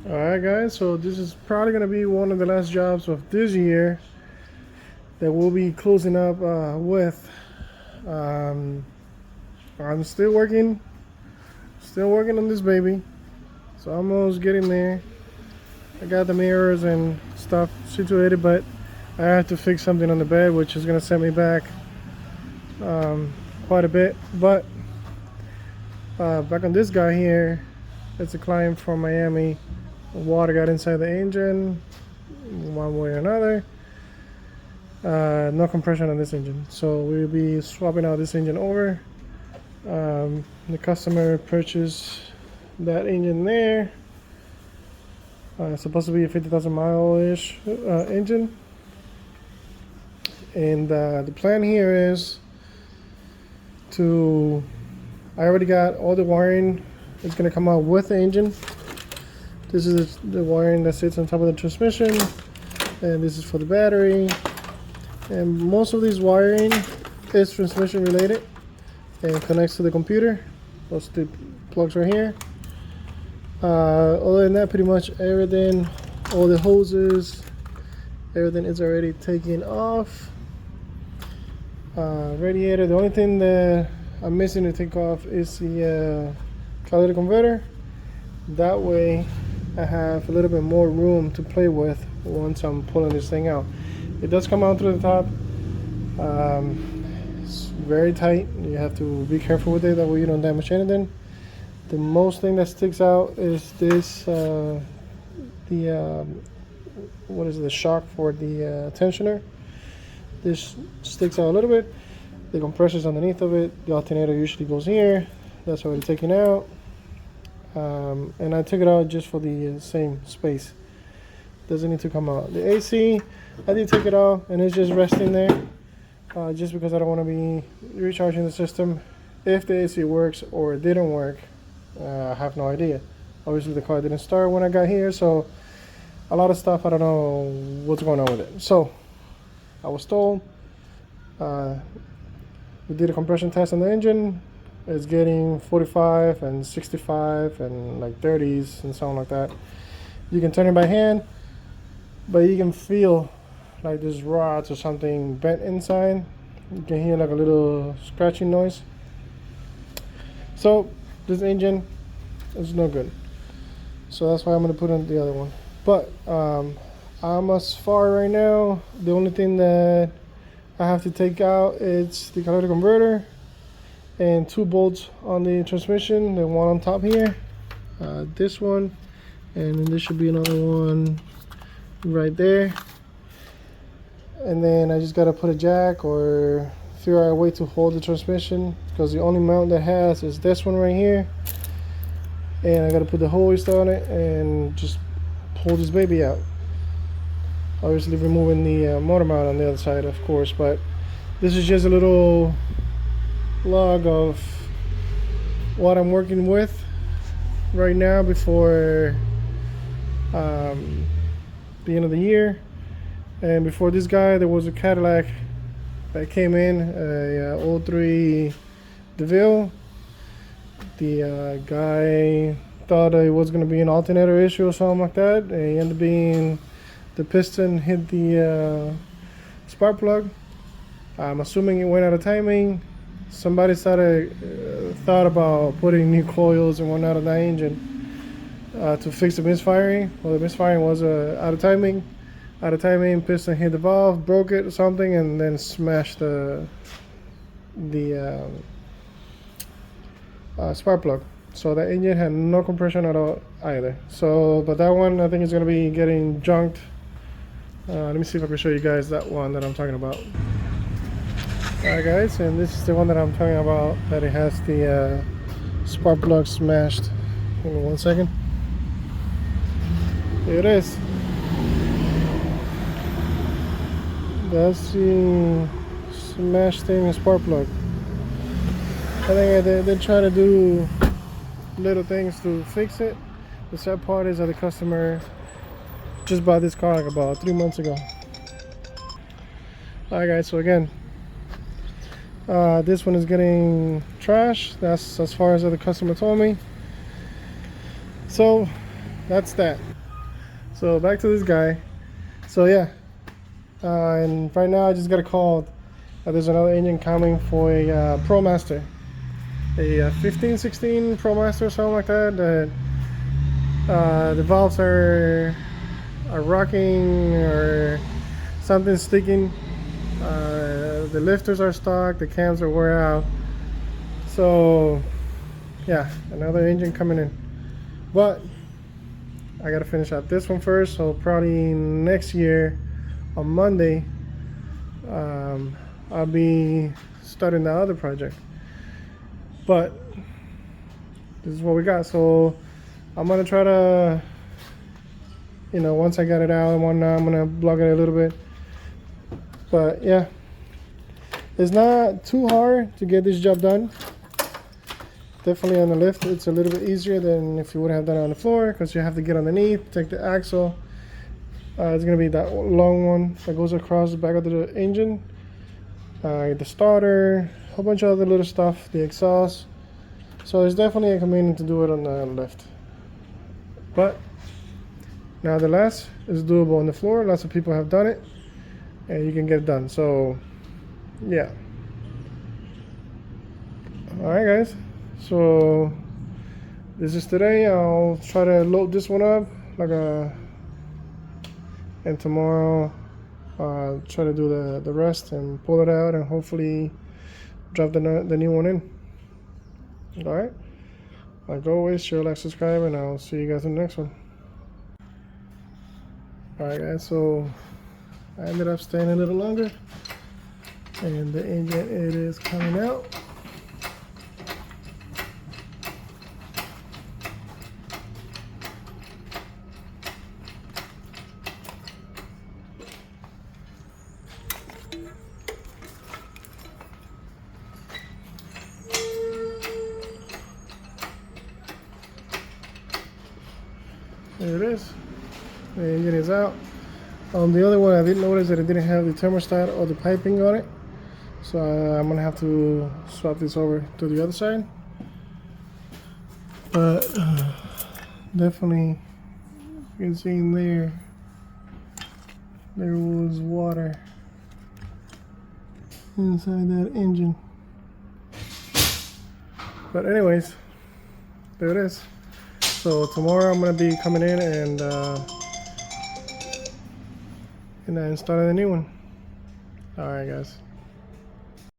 Alright guys, so this is probably going to be one of the last jobs of this year that we'll be closing up with. I'm still working on this baby, so I'm almost getting there. I got the mirrors and stuff situated, but I have to fix something on the bed, which is going to set me back quite a bit. But back on this guy here, it's a client from Miami. Water got inside the engine one way or another. No compression on this engine, so we'll be swapping out this engine over. The customer purchased that engine there. It's supposed to be a 50,000 mile-ish engine, and the plan here is to, I already got all the wiring. It's going to come out with the engine. This is the wiring that sits on top of the transmission, and this is for the battery. And most of this wiring is transmission related and connects to the computer. Those two plugs right here. Other than that, pretty much everything, all the hoses, everything is already taken off. Radiator, the only thing that I'm missing to take off is the catalytic converter. That way I have a little bit more room to play with once I'm pulling this thing out. It does come out through the top. It's very tight. You have to be careful with it, that way you don't damage anything. The most thing that sticks out is this, what is it, the shock for the tensioner. This sticks out a little bit. The compressor's underneath of it. The alternator usually goes here. That's already taken out. And I took it out just for the same space. Doesn't need to come out. The AC, I did take it out, and it's just resting there, just because I don't want to be recharging the system. If the AC works or it didn't work, I have no idea. Obviously the car didn't start when I got here, so a lot of stuff I don't know what's going on with it. So I was told, we did a compression test on the engine. It's getting 45 and 65 and like 30s and something like that. You can turn it by hand, but you can feel like there's rods or something bent inside. You can hear like a little scratching noise. So this engine is no good. So that's why I'm gonna put in the other one. But I'm as far right now. The only thing that I have to take out is the catalytic converter and 2 bolts on the transmission, the one on top here, this one, and then there should be another one right there. And then I just gotta put a jack or figure out a way to hold the transmission, because the only mount that has is this one right here. And I gotta put the hoist on it and just pull this baby out. Obviously removing the motor mount on the other side, of course, but this is just a little log of what I'm working with right now before the end of the year. And before this guy, there was a Cadillac that came in, a 03 DeVille. The guy thought it was going to be an alternator issue or something like that, and it ended up being the piston hit the spark plug. I'm assuming it went out of timing. Somebody thought about putting new coils and whatnot on that engine to fix the misfiring. Well, the misfiring was out of timing. Out of timing, piston hit the valve, broke it or something, and then smashed the spark plug. So the engine had no compression at all either. So, but that one I think is going to be getting junked. Let me see if I can show you guys that one that I'm talking about. Alright guys, and this is the one that I'm talking about, that it has the spark plug smashed. Hold on one second. Here it is. That's the smashed thing in spark plug. I think they try to do little things to fix it. The sad part is that the customer just bought this car like about 3 months ago. Alright guys, so again, this one is getting trash. That's as far as the customer told me. So that's that. So back to this guy. So yeah, and right now I just got a call that there's another engine coming for a Pro Master, a 15, 16 Pro Master or something like that. The valves are rocking or something sticking. The lifters are stuck. The cams are wore out. So yeah, another engine coming in. But I gotta finish out this one first. So probably next year on Monday, I'll be starting the other project. But this is what we got. So I'm gonna try to, once I got it out and whatnot, I'm gonna block it a little bit. But yeah, it's not too hard to get this job done. Definitely on the lift, it's a little bit easier than if you would have done it on the floor, because you have to get underneath, take the axle. It's gonna be that long one that goes across the back of the engine. The starter, a whole bunch of other little stuff, the exhaust. So it's definitely inconvenient to do it on the lift. But nevertheless, it's doable on the floor. Lots of people have done it, and you can get it done. So yeah. All right, guys. So this is today. I'll try to load this one up and tomorrow try to do the rest and pull it out and hopefully drop the new one in. All right. Like always, share, like, subscribe, and I'll see you guys in the next one. All right, guys. So I ended up staying a little longer, and the engine, it is coming out. There it is. The engine is out. On the other one, I didn't notice that it didn't have the thermostat or the piping on it. So I'm gonna have to swap this over to the other side. But definitely, you can see in there was water inside that engine. But anyways, there it is. So tomorrow I'm gonna be coming in and installing a new one. All right, guys.